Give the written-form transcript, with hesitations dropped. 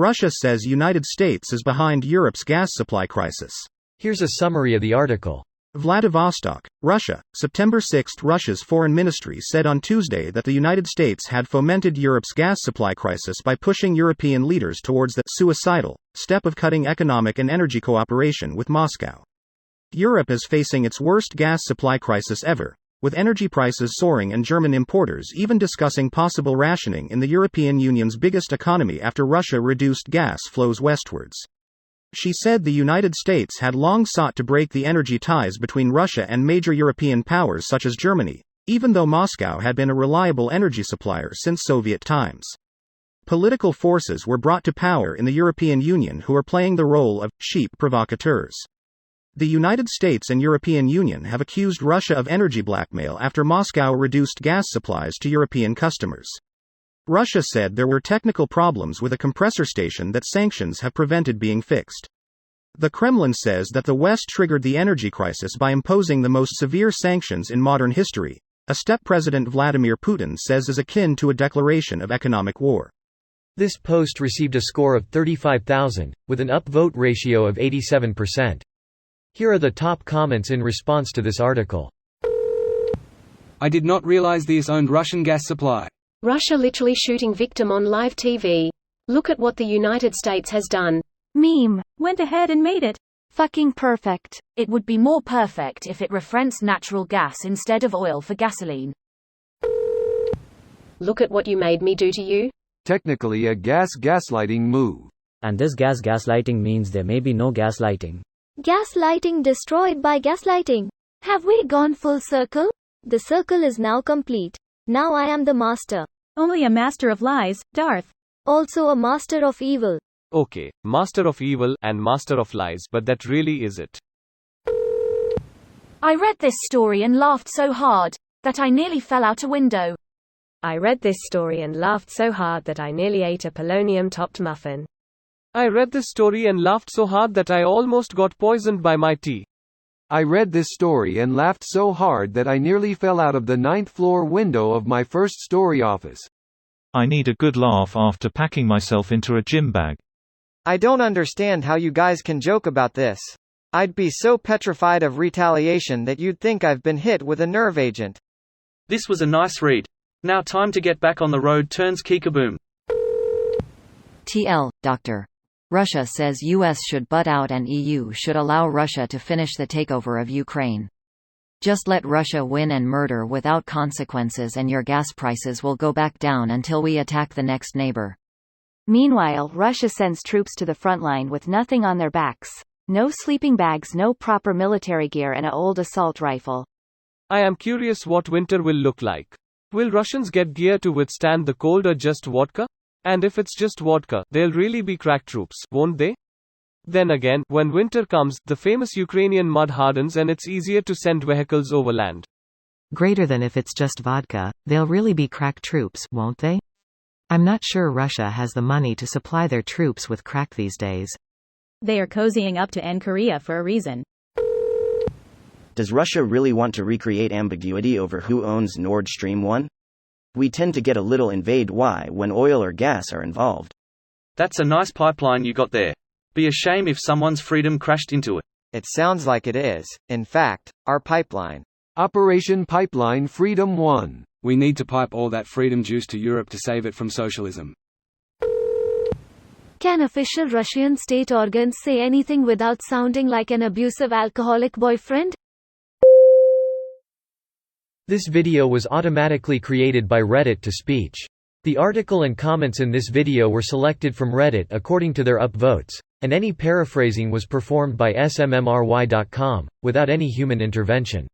Russia says United States is behind Europe's gas supply crisis. Here's a summary of the article. Vladivostok, Russia, September 6. Russia's foreign ministry said on Tuesday that the United States had fomented Europe's gas supply crisis by pushing European leaders towards the suicidal step of cutting economic and energy cooperation with Moscow. Europe is facing its worst gas supply crisis ever, with energy prices soaring and German importers even discussing possible rationing in the European Union's biggest economy after Russia reduced gas flows westwards. She said the United States had long sought to break the energy ties between Russia and major European powers such as Germany, even though Moscow had been a reliable energy supplier since Soviet times. Political forces were brought to power in the European Union who are playing the role of cheap provocateurs. The United States and European Union have accused Russia of energy blackmail after Moscow reduced gas supplies to European customers. Russia said there were technical problems with a compressor station that sanctions have prevented being fixed. The Kremlin says that the West triggered the energy crisis by imposing the most severe sanctions in modern history, a step President Vladimir Putin says is akin to a declaration of economic war. This post received a score of 35,000, with an upvote ratio of 87%. Here are the top comments in response to this article. I did not realize the US owned Russian gas supply. Russia literally shooting victim on live TV. Look at what the United States has done. Meme. Went ahead and made it. Fucking perfect. It would be more perfect if it referenced natural gas instead of oil for gasoline. Look at what you made me do to you. Technically a gaslighting move. And this gaslighting means there may be no gaslighting. Gaslighting destroyed by gaslighting. Have we gone full circle? The circle is now complete. Now I am the master. Only a master of lies, Darth. Also a master of evil. Okay, master of evil and master of lies, but that really is it. I read this story and laughed so hard that I nearly fell out a window. I read this story and laughed so hard that I nearly ate a polonium-topped muffin. I read this story and laughed so hard that I almost got poisoned by my tea. I read this story and laughed so hard that I nearly fell out of the 9th floor window of my first-story office. I need a good laugh after packing myself into a gym bag. I don't understand how you guys can joke about this. I'd be so petrified of retaliation that you'd think I've been hit with a nerve agent. This was a nice read. Now time to get back on the road turns Kikaboom. TL, Dr. Russia says US should butt out and EU should allow Russia to finish the takeover of Ukraine. Just let Russia win and murder without consequences and your gas prices will go back down until we attack the next neighbor. Meanwhile, Russia sends troops to the front line with nothing on their backs. No sleeping bags, no proper military gear and an old assault rifle. I am curious what winter will look like. Will Russians get gear to withstand the cold or just vodka? And if it's just vodka, they'll really be crack troops, won't they? Then again, when winter comes, the famous Ukrainian mud hardens and it's easier to send vehicles overland. Greater than if it's just vodka, they'll really be crack troops, won't they? I'm not sure Russia has the money to supply their troops with crack these days. They are cozying up to end Korea for a reason. Does Russia really want to recreate ambiguity over who owns Nord Stream 1? We tend to get a little invade why when oil or gas are involved. That's a nice pipeline you got there. Be a shame if someone's freedom crashed into it. It sounds like it is, in fact, our pipeline. Operation Pipeline Freedom 1. We need to pipe all that freedom juice to Europe to save it from socialism. Can official Russian state organs say anything without sounding like an abusive alcoholic boyfriend? This video was automatically created by Reddit to speech. The article and comments in this video were selected from Reddit according to their upvotes, and any paraphrasing was performed by smmry.com, without any human intervention.